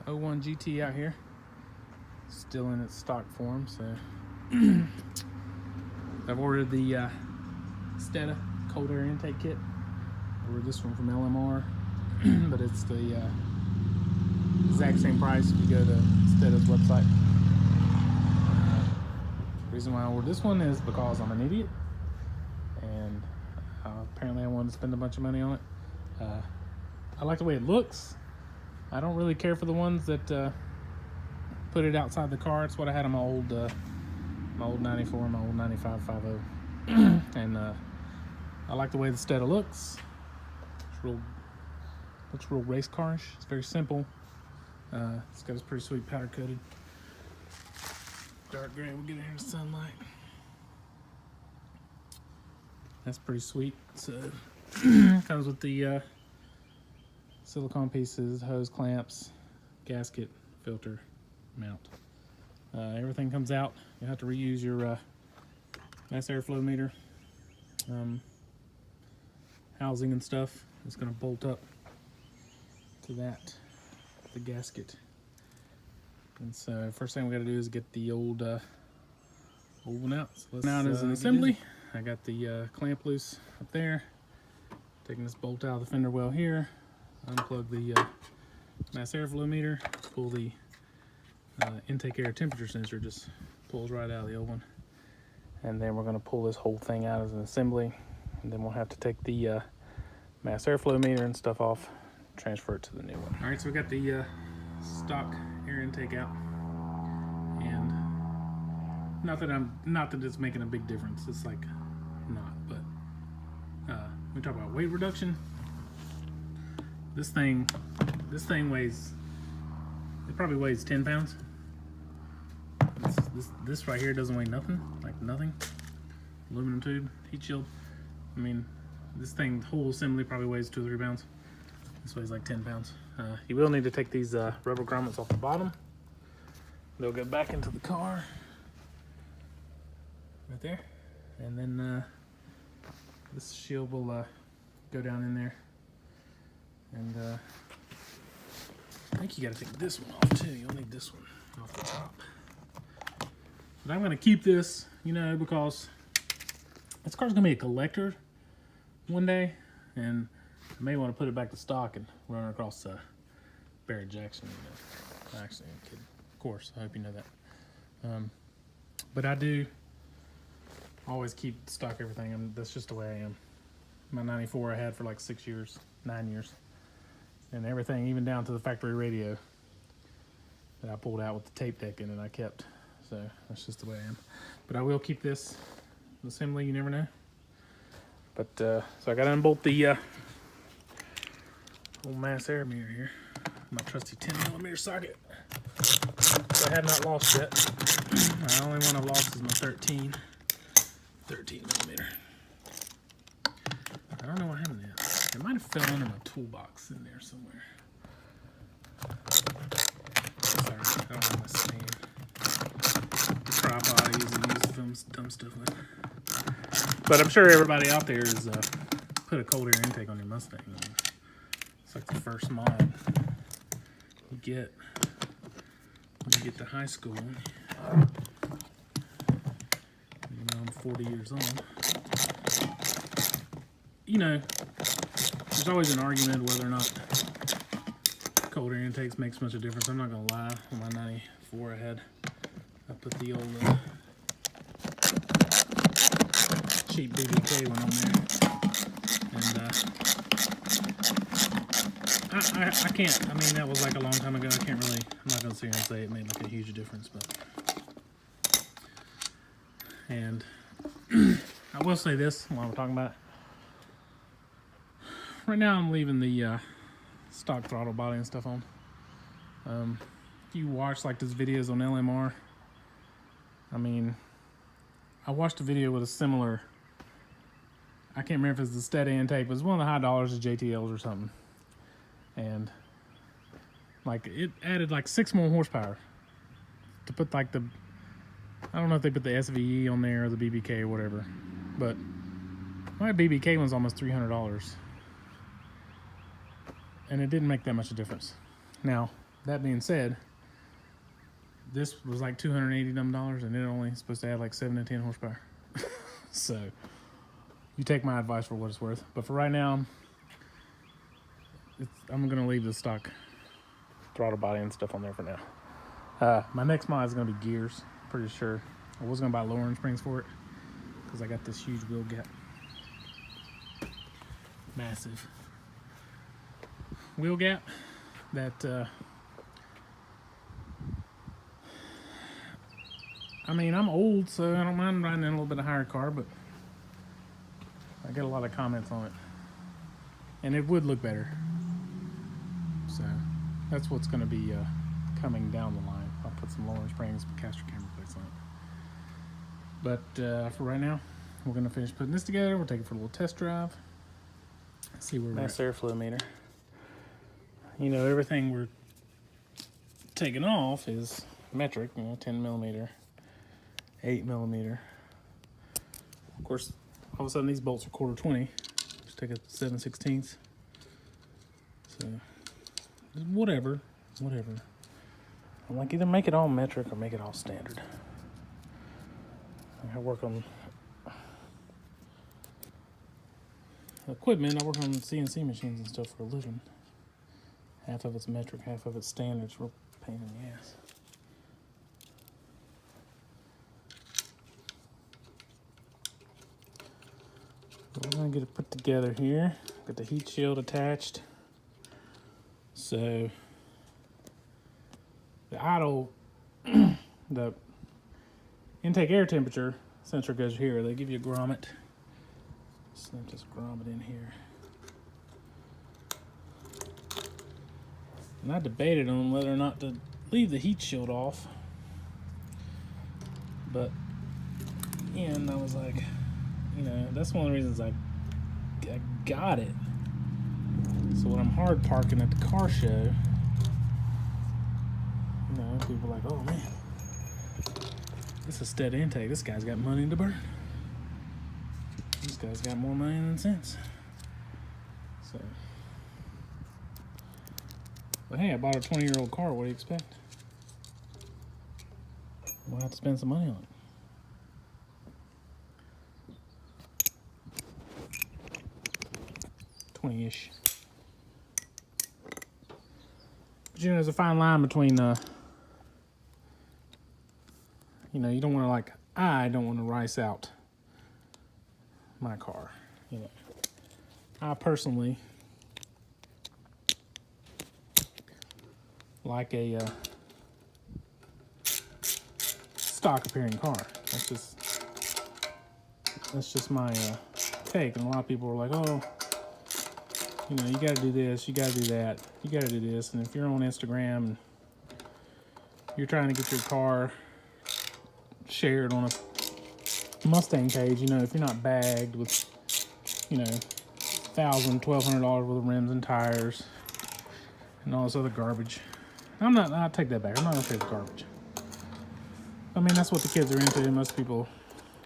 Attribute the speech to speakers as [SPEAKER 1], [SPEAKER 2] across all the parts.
[SPEAKER 1] 01 GT out here, still in its stock form. So I've ordered the Stedda cold air intake kit. Ordered this one from LMR, but it's the exact same price if you go to Stedda's website. The reason why I ordered this one is because I'm an idiot, and apparently I wanted to spend a bunch of money on it. I like the way it looks. I don't really care for the ones that put it outside the car. It's what I had on my old 94, my old 95 5.0, and I like the way the Stedda looks. Looks real race carish. It's very simple. It's got a pretty sweet powder coated dark gray. We'll get it in the sunlight. That's pretty sweet. So comes with the silicone pieces, hose clamps, gasket, filter, mount. Everything comes out. You have to reuse your mass airflow meter housing and stuff. It's going to bolt up to that, the gasket. And so first thing we got to do is get the old one out. So let's now as an assembly. I got the clamp loose up there. Taking this bolt out of the fender well here. Unplug the mass airflow meter. Pull the intake air temperature sensor. Just pulls right out of the old one. And then we're going to pull this whole thing out as an assembly. And then we'll have to take the mass airflow meter and stuff off, transfer it to the new one. All right, so we got the stock air intake out, and not that it's making a big difference. It's like not, but we talk about weight reduction. This thing weighs, it probably weighs 10 pounds. This right here doesn't weigh nothing, like nothing. Aluminum tube, heat shield. I mean, this thing, the whole assembly probably weighs 2 or 3 pounds. This weighs like 10 pounds. You will need to take these rubber grommets off the bottom. They'll go back into the car. Right there. And then this shield will go down in there. And I think you gotta take this one off too. You'll need this one off the top. But I'm gonna keep this, you know, because this car's gonna be a collector one day, and I may want to put it back to stock and run it across Barrett Jackson. You know. Actually, I'm kidding. Of course, I hope you know that. But I do always keep stock everything. That's just the way I am. My 94 I had for like 6 years, 9 years. And everything, even down to the factory radio that I pulled out with the tape deck in it, I kept. So that's just the way I am. But I will keep this assembly, you never know. But so I got to unbolt the old mass air meter here, my trusty 10mm socket. So I have not lost yet. The only one I've lost is my 13mm. I don't know what happened to it. It might have fell under my toolbox in there somewhere. Sorry, I don't have my stand. The tripod I usually use to film dumb stuff with. But I'm sure everybody out there has put a cold air intake on your Mustang. It's like the first mod you get when you get to high school. Even though I'm 40 years old. You know, there's always an argument whether or not cold air intakes makes much of a difference. I'm not going to lie, on my 94 I put the old cheap BBK one on there, and I can't, I mean, that was like a long time ago. I can't really, I'm not going to sit here and say it made like a huge difference, but, and I will say this while we're talking about it. Right now I'm leaving the stock throttle body and stuff on. If you watch like these videos on LMR, I mean, I watched a video with a similar, I can't remember if it's the Stedda intake, but it's one of the high dollars of JTLs or something. And like it added like 6 more horsepower to put like the, I don't know if they put the SVE on there or the BBK or whatever, but my BBK one's almost $300. And it didn't make that much of a difference. Now, that being said, this was like $280 and it only supposed to have like 7 to 10 horsepower. So you take my advice for what it's worth. But for right now, I'm gonna leave the stock throttle body and stuff on there for now. My next mod is gonna be gears. Pretty sure. I was gonna buy lowering springs for it because I got this huge wheel gap. Massive wheel gap that I mean, I'm old, so I don't mind riding in a little bit of higher car, but I get a lot of comments on it. And it would look better. So that's what's going to be coming down the line. I'll put some lowering springs, caster camber plates on it. But for right now, we're going to finish putting this together. We'll take it for a little test drive. See where we're at. Nice airflow meter. You know, everything we're taking off is metric, you know, 10 millimeter, 8 millimeter. Of course, all of a sudden these bolts are 1/4 Just take a 7/16. So, whatever. I'm like, either make it all metric or make it all standard. I work on equipment. I work on CNC machines and stuff for a living. Half of it's metric, half of it's standard. It's a real pain in the ass. We're gonna get it put together here. Got the heat shield attached. So the idle, the intake air temperature sensor goes here. They give you a grommet. Snap this grommet in here. And I debated on whether or not to leave the heat shield off. But and I was like, you know, that's one of the reasons I got it. So when I'm hard parking at the car show, you know, people are like, oh man, this is Stedda intake. This guy's got money to burn. This guy's got more money than sense. So, but hey, I bought a 20-year-old car. What do you expect? I'm gonna have to spend some money on it. 20-ish. But you know, there's a fine line between, you know, you don't want to like, I don't want to rice out my car. You know, I personally like a stock appearing car. That's just my take. And a lot of people are like, oh, you know, you got to do this, you got to do that, you got to do this. And if you're on Instagram and you're trying to get your car shared on a Mustang page, you know, if you're not bagged with, you know, $1,000, $1,200 worth of rims and tires and all this other garbage. I'll take that back. I'm not going to say it's garbage. I mean, that's what the kids are into. Most people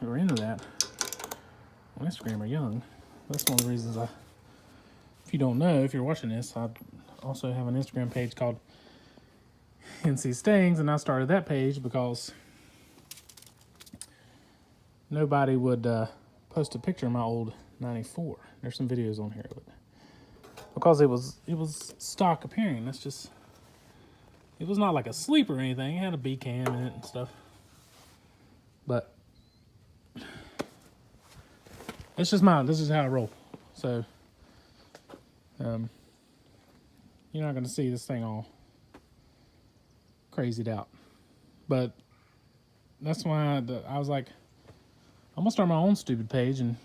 [SPEAKER 1] who are into that on Instagram are young. That's one of the reasons if you don't know, if you're watching this, I also have an Instagram page called NC Stings, and I started that page because nobody would post a picture of my old 94. There's some videos on here of it. Because it was stock appearing. That's just, it was not like a sleeper or anything. It had a B cam in it and stuff. But it's just mine. This is how I roll. So you're not going to see this thing all crazied out. But that's why I was like, I'm going to start my own stupid page and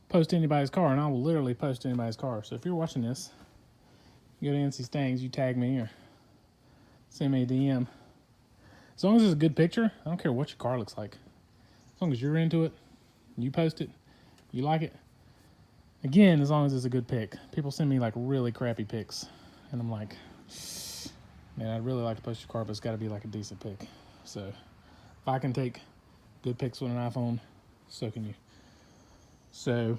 [SPEAKER 1] post anybody's car, and I will literally post anybody's car. So if you're watching this, you go to NC Stings, you tag me or send me a DM. As long as it's a good picture, I don't care what your car looks like. As long as you're into it, you post it, you like it. Again, as long as it's a good pic. People send me like really crappy pics, and I'm like, man, I'd really like to post your car, but it's got to be like a decent pic. So if I can take good pics with an iPhone, so can you. So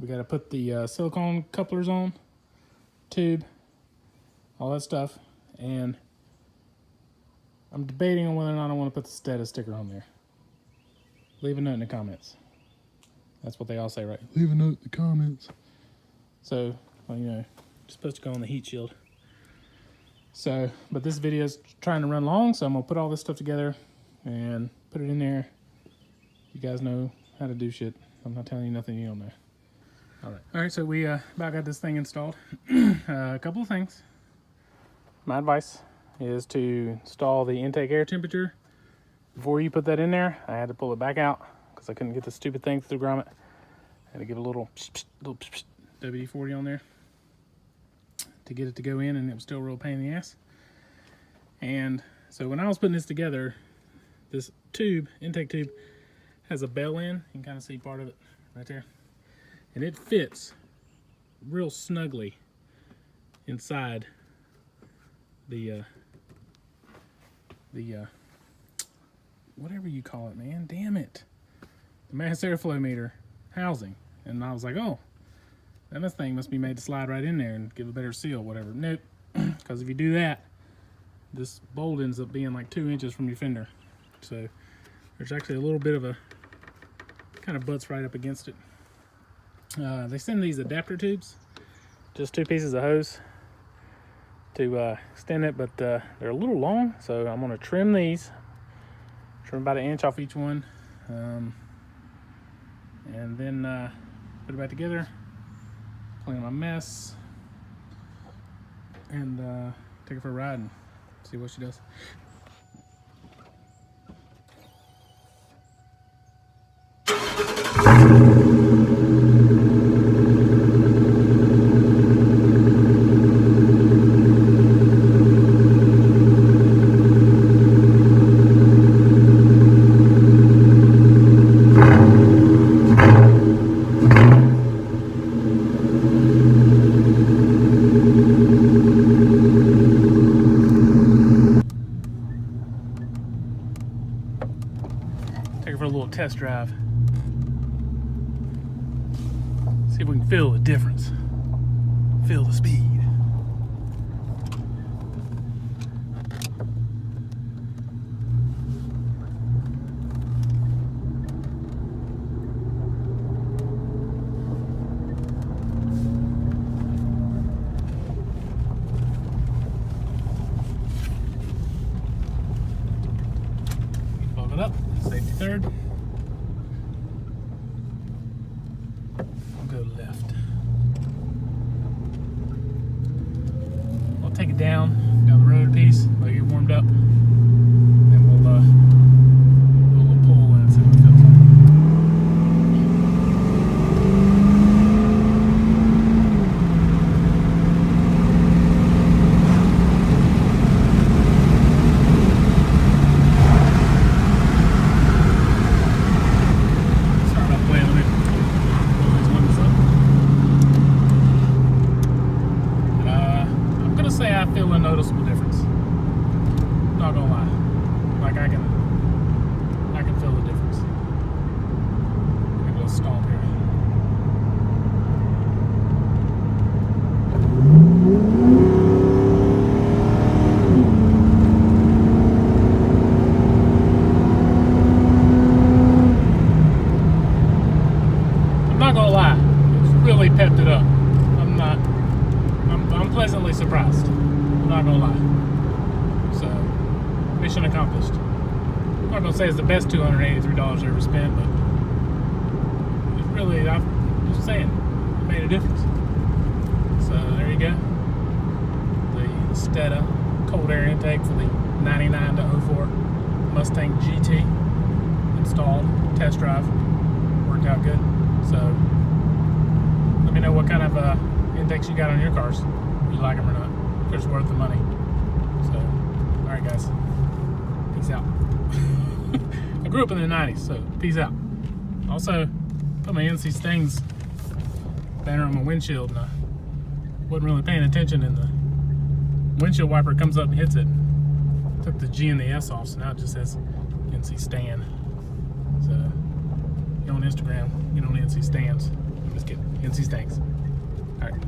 [SPEAKER 1] we got to put the silicone couplers on, tube, all that stuff, and I'm debating on whether or not I want to put the Stedda sticker on there. Leave a note in the comments. That's what they all say, right? Leave a note in the comments. So, well, you know, it's supposed to go on the heat shield. So, but this video is trying to run long, so I'm gonna put all this stuff together and put it in there. You guys know how to do shit. I'm not telling you nothing you don't know. All right, so we about got this thing installed. A couple of things. My advice is to install the intake air temperature. Before you put that in there, I had to pull it back out because I couldn't get the stupid thing through the grommet. I had to give a little WD-40 on there to get it to go in, and it was still a real pain in the ass. And so when I was putting this together, this tube, intake tube, has a bell in. You can kind of see part of it right there. And it fits real snugly inside the whatever you call it, man, damn it, the mass airflow meter housing. And I was like, oh, then this thing must be made to slide right in there and give a better seal, whatever. Nope, because if you do that, this bolt ends up being like 2 inches from your fender. So there's actually a little bit of a, kind of butts right up against it. They send these adapter tubes, just 2 pieces of hose to extend it, but they're a little long, so I'm gonna trim these, trim about 1 inch off each one, and then put it back together, clean my mess, and take her for a ride and see what she does. Take her for a little test drive. See if we can feel the difference. Feel the speed. Fog it up. Safety third. I'll go left. I'll take it down the road a piece, let it get warmed up. Then we'll do a little pull and see what it feels like. Sorry about the way let me pull these windows up. I'm gonna say I feel a noticeable difference. Not gonna lie. Like I can feel the difference. Maybe a little stomp here. I'm not gonna lie. It's really pepped it up. I'm pleasantly surprised. I'm not gonna lie. So, mission accomplished. I'm not gonna say it's the best $283 I ever spent, but it's really, I'm just saying, it made a difference. So there you go. The Stedda cold air intake for the 99 to 04 Mustang GT installed, test drive, worked out good. So let me know what kind of intakes you got on your cars, if you like them or not, if it's worth the money. So, all right guys, peace out. I grew up in the 90s, so peace out. Also, put my NC Stings banner on my windshield, and I wasn't really paying attention, and the windshield wiper comes up and hits it. Took the G and the S off, so now it just says NC Stan. So, you on Instagram, get on NC Stans. I'm just kidding, NC Stanks. All right.